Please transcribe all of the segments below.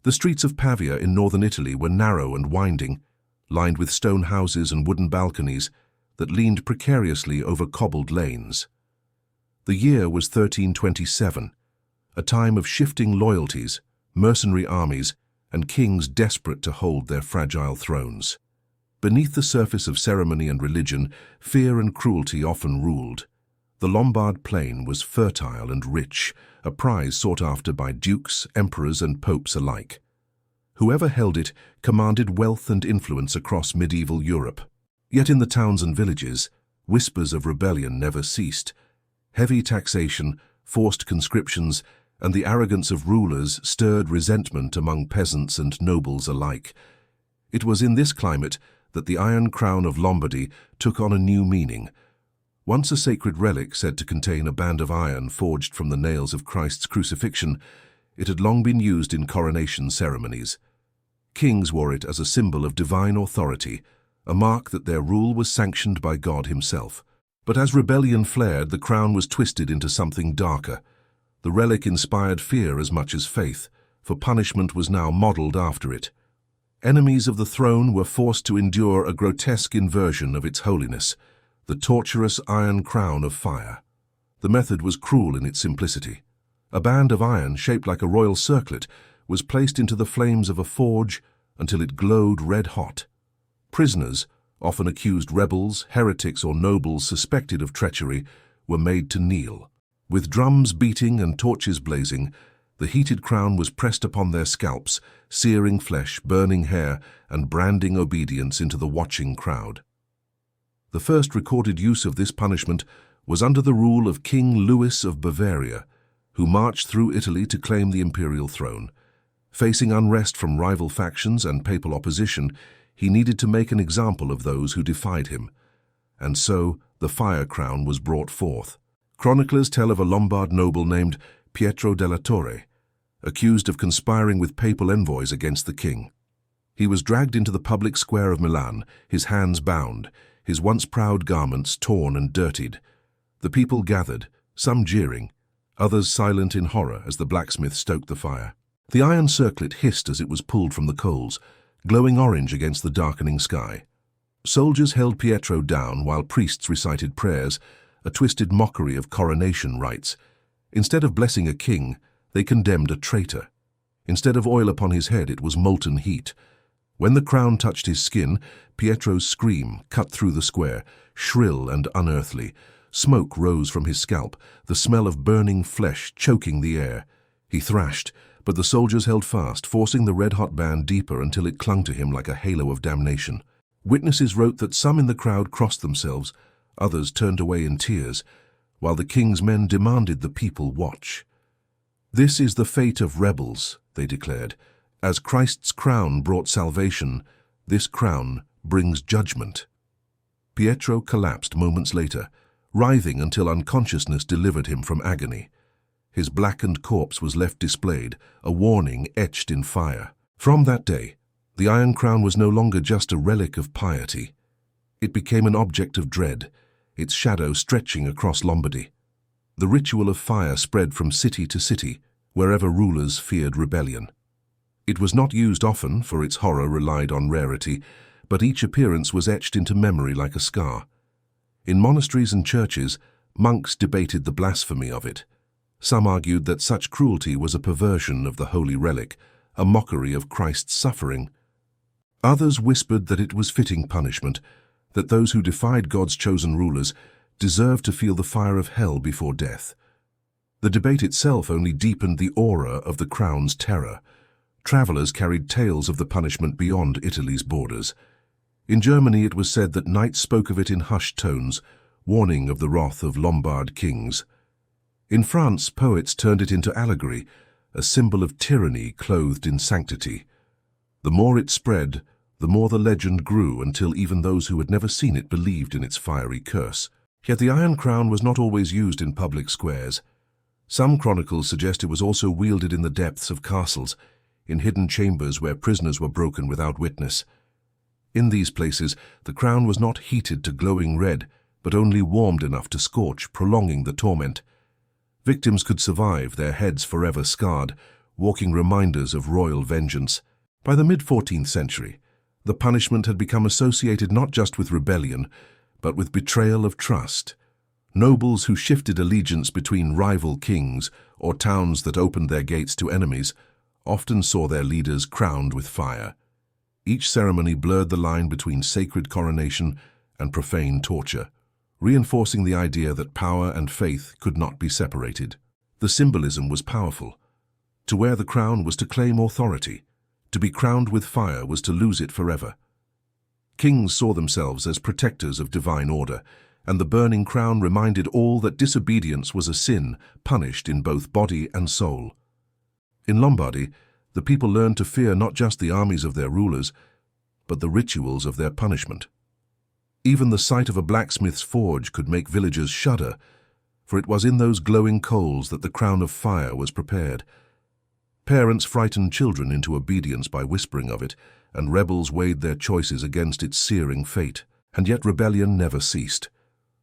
The streets of Pavia in northern Italy were narrow and winding, lined with stone houses and wooden balconies that leaned precariously over cobbled lanes. The year was 1327, a time of shifting loyalties, mercenary armies, and kings desperate to hold their fragile thrones. Beneath the surface of ceremony and religion, fear and cruelty often ruled. The Lombard plain was fertile and rich, a prize sought after by dukes, emperors, and popes alike. Whoever held it commanded wealth and influence across medieval Europe. Yet in the towns and villages, whispers of rebellion never ceased. Heavy taxation, forced conscriptions, and the arrogance of rulers stirred resentment among peasants and nobles alike. It was in this climate that the Iron Crown of Lombardy took on a new meaning. Once a sacred relic said to contain a band of iron forged from the nails of Christ's crucifixion, it had long been used in coronation ceremonies. Kings wore it as a symbol of divine authority, a mark that their rule was sanctioned by God himself. But as rebellion flared, the crown was twisted into something darker. The relic inspired fear as much as faith, for punishment was now modeled after it. Enemies of the throne were forced to endure a grotesque inversion of its holiness, the torturous Iron Crown of Fire. The method was cruel in its simplicity. A band of iron, shaped like a royal circlet, was placed into the flames of a forge until it glowed red-hot. Prisoners, often accused rebels, heretics, or nobles suspected of treachery, were made to kneel. With drums beating and torches blazing, the heated crown was pressed upon their scalps, searing flesh, burning hair, and branding obedience into the watching crowd. The first recorded use of this punishment was under the rule of King Louis of Bavaria, who marched through Italy to claim the imperial throne. Facing unrest from rival factions and papal opposition, he needed to make an example of those who defied him. And so, the fire crown was brought forth. Chroniclers tell of a Lombard noble named Pietro della Torre, accused of conspiring with papal envoys against the king. He was dragged into the public square of Milan, his hands bound, his once proud garments torn and dirtied. The people gathered, some jeering, others silent in horror as the blacksmith stoked the fire. The iron circlet hissed as it was pulled from the coals, glowing orange against the darkening sky. Soldiers held Pietro down while priests recited prayers, a twisted mockery of coronation rites. Instead of blessing a king, they condemned a traitor. Instead of oil upon his head, it was molten heat. When the crown touched his skin, Pietro's scream cut through the square, shrill and unearthly. Smoke rose from his scalp, the smell of burning flesh choking the air. He thrashed, but the soldiers held fast, forcing the red-hot band deeper until it clung to him like a halo of damnation. Witnesses wrote that some in the crowd crossed themselves, others turned away in tears, while the king's men demanded the people watch. "This is the fate of rebels," they declared. "As Christ's crown brought salvation, this crown brings judgment." Pietro collapsed moments later, writhing until unconsciousness delivered him from agony. His blackened corpse was left displayed, a warning etched in fire. From that day, the Iron Crown was no longer just a relic of piety. It became an object of dread, its shadow stretching across Lombardy. The ritual of fire spread from city to city, wherever rulers feared rebellion. It was not used often, for its horror relied on rarity, but each appearance was etched into memory like a scar. In monasteries and churches, monks debated the blasphemy of it. Some argued that such cruelty was a perversion of the holy relic, a mockery of Christ's suffering. Others whispered that it was fitting punishment, that those who defied God's chosen rulers deserved to feel the fire of hell before death. The debate itself only deepened the aura of the crown's terror. Travelers carried tales of the punishment beyond Italy's borders. In Germany, it was said that knights spoke of it in hushed tones, warning of the wrath of Lombard kings. In France, poets turned it into allegory, a symbol of tyranny clothed in sanctity. The more it spread, the more the legend grew, until even those who had never seen it believed in its fiery curse. Yet the Iron Crown was not always used in public squares. Some chronicles suggest it was also wielded in the depths of castles, in hidden chambers where prisoners were broken without witness. In these places, the crown was not heated to glowing red, but only warmed enough to scorch, prolonging the torment. Victims could survive, their heads forever scarred, walking reminders of royal vengeance. By the mid-14th century, the punishment had become associated not just with rebellion, but with betrayal of trust. Nobles who shifted allegiance between rival kings or towns that opened their gates to enemies often saw their leaders crowned with fire. Each ceremony blurred the line between sacred coronation and profane torture, reinforcing the idea that power and faith could not be separated. The symbolism was powerful. To wear the crown was to claim authority. To be crowned with fire was to lose it forever. Kings saw themselves as protectors of divine order, and the burning crown reminded all that disobedience was a sin punished in both body and soul. In Lombardy, the people learned to fear not just the armies of their rulers, but the rituals of their punishment. Even the sight of a blacksmith's forge could make villagers shudder, for it was in those glowing coals that the crown of fire was prepared. Parents frightened children into obedience by whispering of it, and rebels weighed their choices against its searing fate. And yet rebellion never ceased.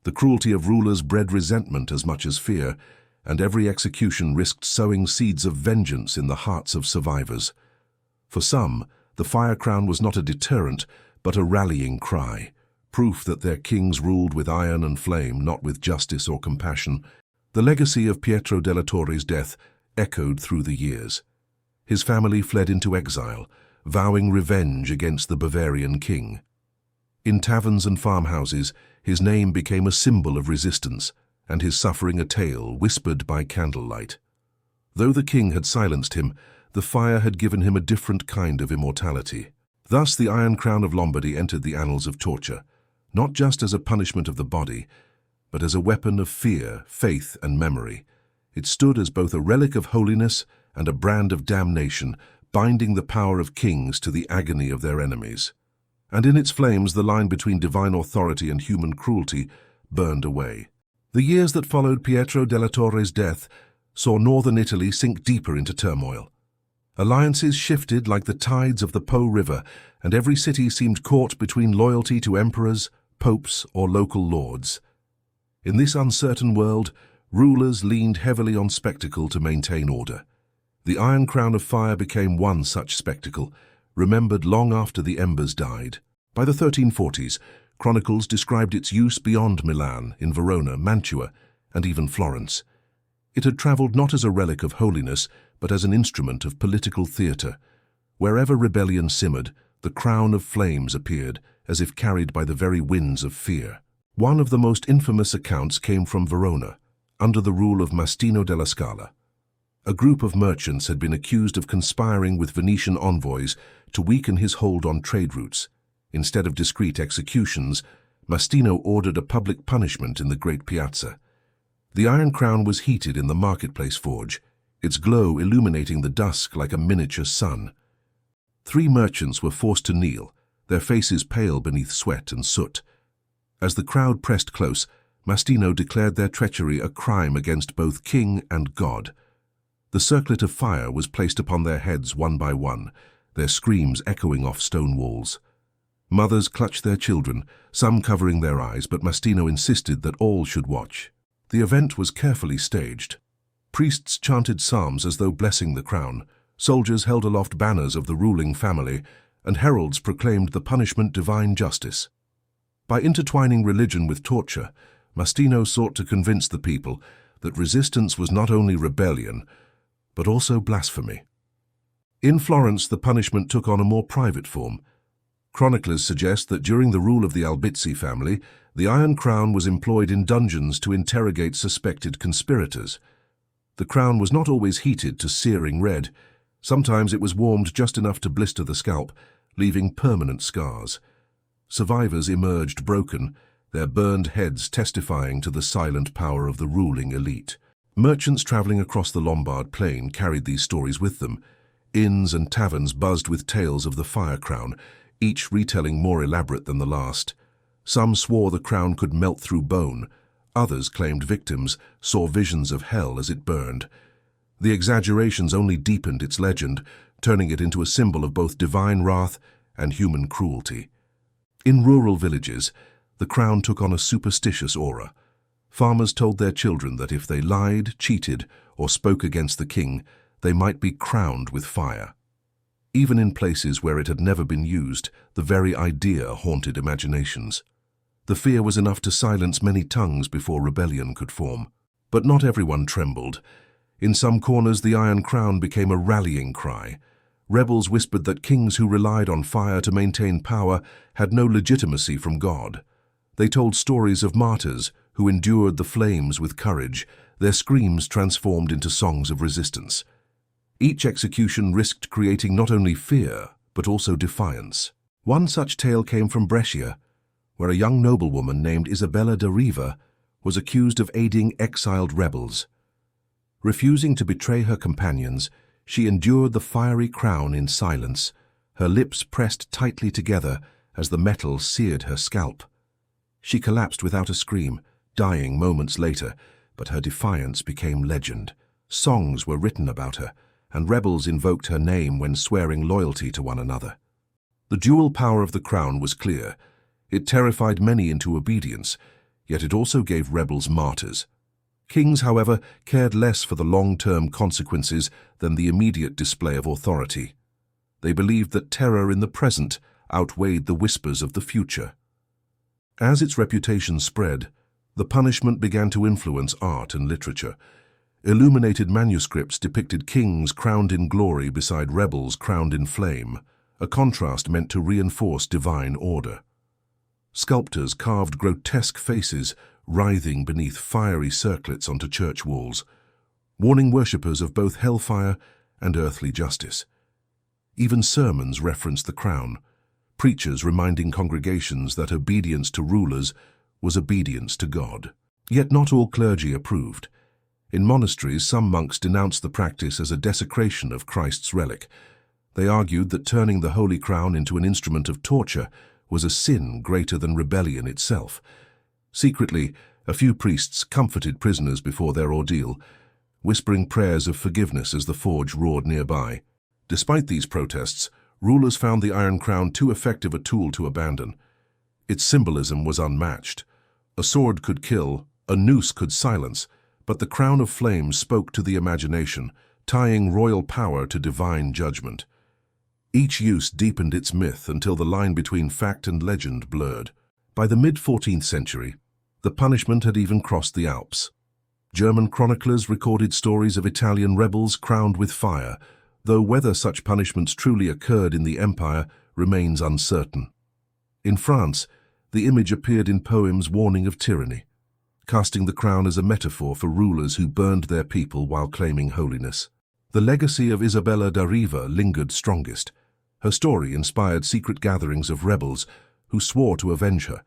The cruelty of rulers bred resentment as much as fear, and every execution risked sowing seeds of vengeance in the hearts of survivors. For some, the fire crown was not a deterrent, but a rallying cry, proof that their kings ruled with iron and flame, not with justice or compassion. The legacy of Pietro della Torre's death echoed through the years. His family fled into exile, vowing revenge against the Bavarian king. In taverns and farmhouses, his name became a symbol of resistance, and his suffering a tale whispered by candlelight. Though the king had silenced him, the fire had given him a different kind of immortality. Thus the Iron Crown of Lombardy entered the annals of torture, not just as a punishment of the body, but as a weapon of fear, faith, and memory. It stood as both a relic of holiness and a brand of damnation, binding the power of kings to the agony of their enemies. And in its flames the line between divine authority and human cruelty burned away. The years that followed Pietro della Torre's death saw northern Italy sink deeper into turmoil. Alliances shifted like the tides of the Po River, and every city seemed caught between loyalty to emperors, popes, or local lords. In this uncertain world, rulers leaned heavily on spectacle to maintain order. The Iron Crown of Fire became one such spectacle, remembered long after the embers died. By the 1340s, chronicles described its use beyond Milan, in Verona, Mantua, and even Florence. It had travelled not as a relic of holiness, but as an instrument of political theatre. Wherever rebellion simmered, the crown of flames appeared, as if carried by the very winds of fear. One of the most infamous accounts came from Verona, under the rule of Mastino della Scala. A group of merchants had been accused of conspiring with Venetian envoys to weaken his hold on trade routes. Instead of discreet executions, Mastino ordered a public punishment in the great piazza. The Iron Crown was heated in the marketplace forge, its glow illuminating the dusk like a miniature sun. 3 merchants were forced to kneel, their faces pale beneath sweat and soot. As the crowd pressed close, Mastino declared their treachery a crime against both king and God. The circlet of fire was placed upon their heads one by one, their screams echoing off stone walls. Mothers clutched their children, some covering their eyes, but Mastino insisted that all should watch. The event was carefully staged. Priests chanted psalms as though blessing the crown, soldiers held aloft banners of the ruling family, and heralds proclaimed the punishment divine justice. By intertwining religion with torture, Mastino sought to convince the people that resistance was not only rebellion, but also blasphemy. In Florence, the punishment took on a more private form. Chroniclers suggest that during the rule of the Albizzi family, the Iron Crown was employed in dungeons to interrogate suspected conspirators. The crown was not always heated to searing red. Sometimes it was warmed just enough to blister the scalp, leaving permanent scars. Survivors emerged broken, their burned heads testifying to the silent power of the ruling elite. Merchants travelling across the Lombard plain carried these stories with them. Inns and taverns buzzed with tales of the fire crown, each retelling more elaborate than the last. Some swore the crown could melt through bone. Others claimed victims saw visions of hell as it burned. The exaggerations only deepened its legend, turning it into a symbol of both divine wrath and human cruelty. In rural villages, the crown took on a superstitious aura. Farmers told their children that if they lied, cheated, or spoke against the king, they might be crowned with fire. Even in places where it had never been used, the very idea haunted imaginations. The fear was enough to silence many tongues before rebellion could form. But not everyone trembled. In some corners, the Iron Crown became a rallying cry. Rebels whispered that kings who relied on fire to maintain power had no legitimacy from God. They told stories of martyrs who endured the flames with courage, their screams transformed into songs of resistance. Each execution risked creating not only fear, but also defiance. One such tale came from Brescia, where a young noblewoman named Isabella da Riva was accused of aiding exiled rebels. Refusing to betray her companions, she endured the fiery crown in silence, her lips pressed tightly together as the metal seared her scalp. She collapsed without a scream, dying moments later, but her defiance became legend. Songs were written about her, and rebels invoked her name when swearing loyalty to one another. The dual power of the crown was clear. It terrified many into obedience, yet it also gave rebels martyrs. Kings, however, cared less for the long-term consequences than the immediate display of authority. They believed that terror in the present outweighed the whispers of the future. As its reputation spread, the punishment began to influence art and literature. Illuminated manuscripts depicted kings crowned in glory beside rebels crowned in flame, a contrast meant to reinforce divine order. Sculptors carved grotesque faces writhing beneath fiery circlets onto church walls, warning worshippers of both hellfire and earthly justice. Even sermons referenced the crown, preachers reminding congregations that obedience to rulers was obedience to God. Yet not all clergy approved. In monasteries, some monks denounced the practice as a desecration of Christ's relic. They argued that turning the holy crown into an instrument of torture was a sin greater than rebellion itself. Secretly, a few priests comforted prisoners before their ordeal, whispering prayers of forgiveness as the forge roared nearby. Despite these protests, rulers found the Iron Crown too effective a tool to abandon. Its symbolism was unmatched. A sword could kill, a noose could silence, but the crown of flames spoke to the imagination, tying royal power to divine judgment. Each use deepened its myth until the line between fact and legend blurred. By the mid-14th century, the punishment had even crossed the Alps. German chroniclers recorded stories of Italian rebels crowned with fire, though whether such punishments truly occurred in the empire remains uncertain. In France, the image appeared in poems warning of tyranny, casting the crown as a metaphor for rulers who burned their people while claiming holiness. The legacy of Isabella da Riva lingered strongest. Her story inspired secret gatherings of rebels who swore to avenge her.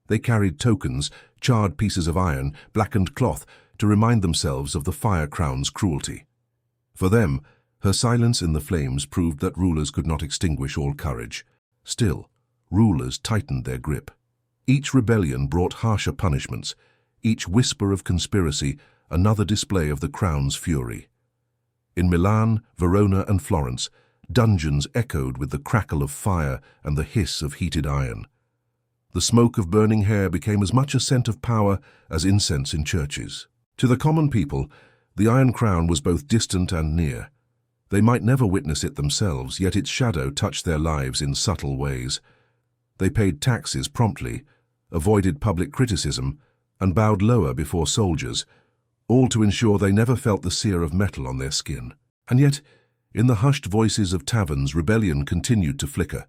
They carried tokens, charred pieces of iron, blackened cloth, to remind themselves of the fire crown's cruelty. For them, her silence in the flames proved that rulers could not extinguish all courage. Still, rulers tightened their grip. Each rebellion brought harsher punishments, each whisper of conspiracy another display of the crown's fury. In Milan, Verona, and Florence, dungeons echoed with the crackle of fire and the hiss of heated iron. The smoke of burning hair became as much a scent of power as incense in churches. To the common people, the Iron Crown was both distant and near. They might never witness it themselves, yet its shadow touched their lives in subtle ways. They paid taxes promptly, avoided public criticism, and bowed lower before soldiers, all to ensure they never felt the sear of metal on their skin. And yet, in the hushed voices of taverns, rebellion continued to flicker.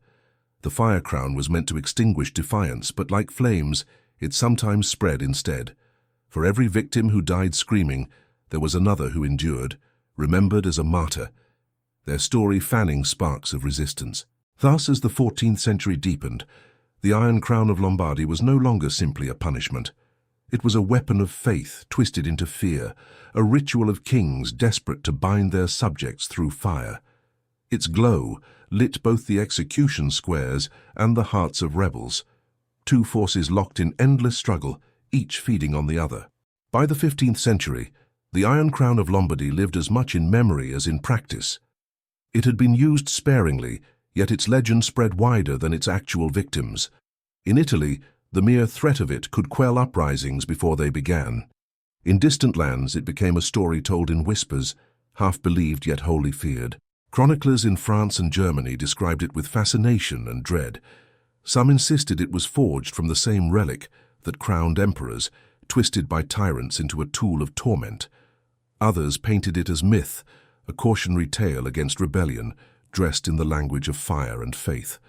The fire crown was meant to extinguish defiance, but like flames, it sometimes spread instead. For every victim who died screaming, there was another who endured, remembered as a martyr, their story fanning sparks of resistance. Thus, as the 14th century deepened, the Iron Crown of Lombardy was no longer simply a punishment. It was a weapon of faith twisted into fear, a ritual of kings desperate to bind their subjects through fire. Its glow lit both the execution squares and the hearts of rebels, two forces locked in endless struggle, each feeding on the other. By the 15th century, the Iron Crown of Lombardy lived as much in memory as in practice. It had been used sparingly, yet its legend spread wider than its actual victims. In Italy, the mere threat of it could quell uprisings before they began. In distant lands, it became a story told in whispers, half believed yet wholly feared. Chroniclers in France and Germany described it with fascination and dread. Some insisted it was forged from the same relic that crowned emperors, twisted by tyrants into a tool of torment. Others painted it as myth, a cautionary tale against rebellion, dressed in the language of fire and faith.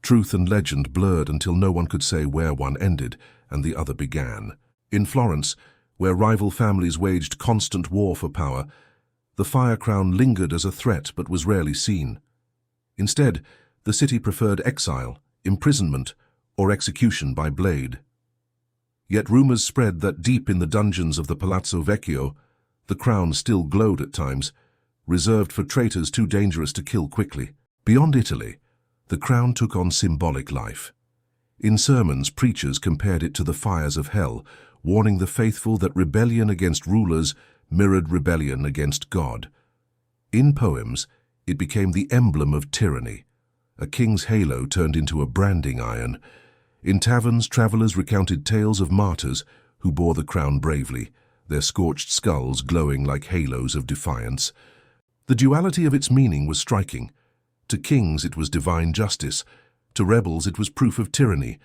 Truth and legend blurred until no one could say where one ended and the other began. In Florence, where rival families waged constant war for power, the fire crown lingered as a threat but was rarely seen. Instead, the city preferred exile, imprisonment, or execution by blade. Yet rumors spread that deep in the dungeons of the Palazzo Vecchio, the crown still glowed at times, reserved for traitors too dangerous to kill quickly. Beyond Italy, the crown took on symbolic life. In sermons, preachers compared it to the fires of hell, warning the faithful that rebellion against rulers mirrored rebellion against God. In poems, it became the emblem of tyranny. A king's halo turned into a branding iron. In taverns, travelers recounted tales of martyrs who bore the crown bravely, their scorched skulls glowing like halos of defiance. The duality of its meaning was striking. To kings it was divine justice, to rebels it was proof of tyranny.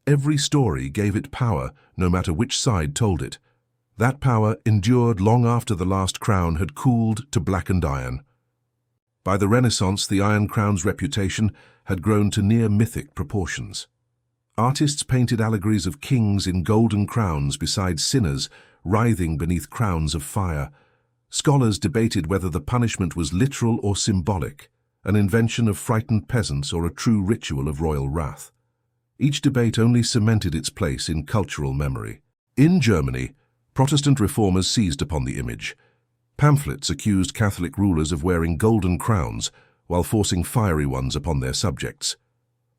Every story gave it power, no matter which side told it. That power endured long after the last crown had cooled to blackened iron. By the Renaissance, the Iron Crown's reputation had grown to near mythic proportions. Artists painted allegories of kings in golden crowns beside sinners writhing beneath crowns of fire. Scholars debated whether the punishment was literal or symbolic, an invention of frightened peasants or a true ritual of royal wrath. Each debate only cemented its place in cultural memory. In Germany, Protestant reformers seized upon the image. Pamphlets accused Catholic rulers of wearing golden crowns while forcing fiery ones upon their subjects.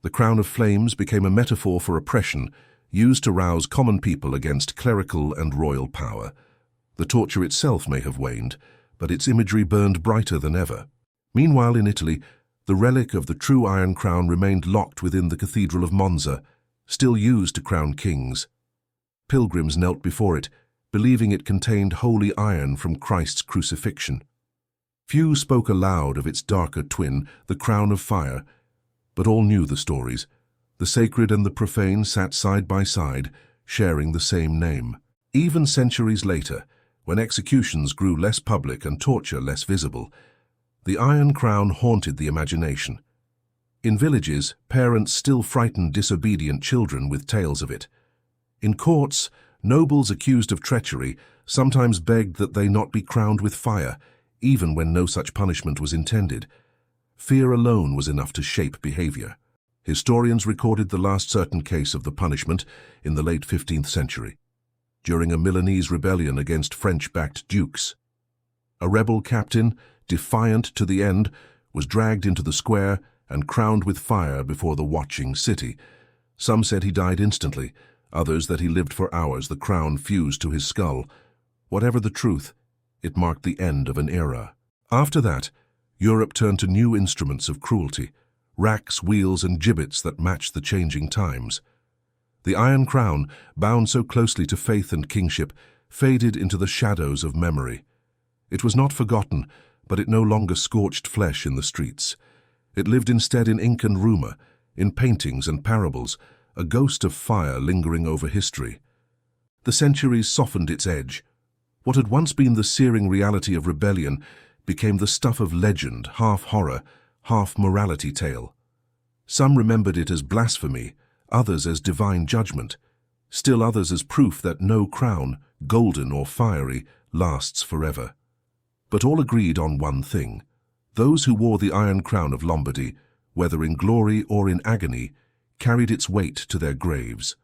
The crown of flames became a metaphor for oppression, used to rouse common people against clerical and royal power. The torture itself may have waned, but its imagery burned brighter than ever. Meanwhile, in Italy, the relic of the true Iron Crown remained locked within the Cathedral of Monza, still used to crown kings. Pilgrims knelt before it, believing it contained holy iron from Christ's crucifixion. Few spoke aloud of its darker twin, the crown of fire, but all knew the stories. The sacred and the profane sat side by side, sharing the same name. Even centuries later, when executions grew less public and torture less visible, the Iron Crown haunted the imagination. In villages, parents still frightened disobedient children with tales of it. In courts, nobles accused of treachery sometimes begged that they not be crowned with fire, even when no such punishment was intended. Fear alone was enough to shape behavior. Historians recorded the last certain case of the punishment in the late 15th century, during a Milanese rebellion against French-backed dukes. A rebel captain, defiant to the end, was dragged into the square and crowned with fire before the watching city. Some said he died instantly, others that he lived for hours, the crown fused to his skull. Whatever the truth, it marked the end of an era. After that, Europe turned to new instruments of cruelty, racks, wheels, and gibbets that matched the changing times. The Iron Crown, bound so closely to faith and kingship, faded into the shadows of memory. It was not forgotten, but it no longer scorched flesh in the streets. It lived instead in ink and rumor, in paintings and parables, a ghost of fire lingering over history. The centuries softened its edge. What had once been the searing reality of rebellion became the stuff of legend, half horror, half morality tale. Some remembered it as blasphemy, others as divine judgment, still others as proof that no crown, golden or fiery, lasts forever. But all agreed on one thing. Those who wore the Iron Crown of Lombardy, whether in glory or in agony, carried its weight to their graves.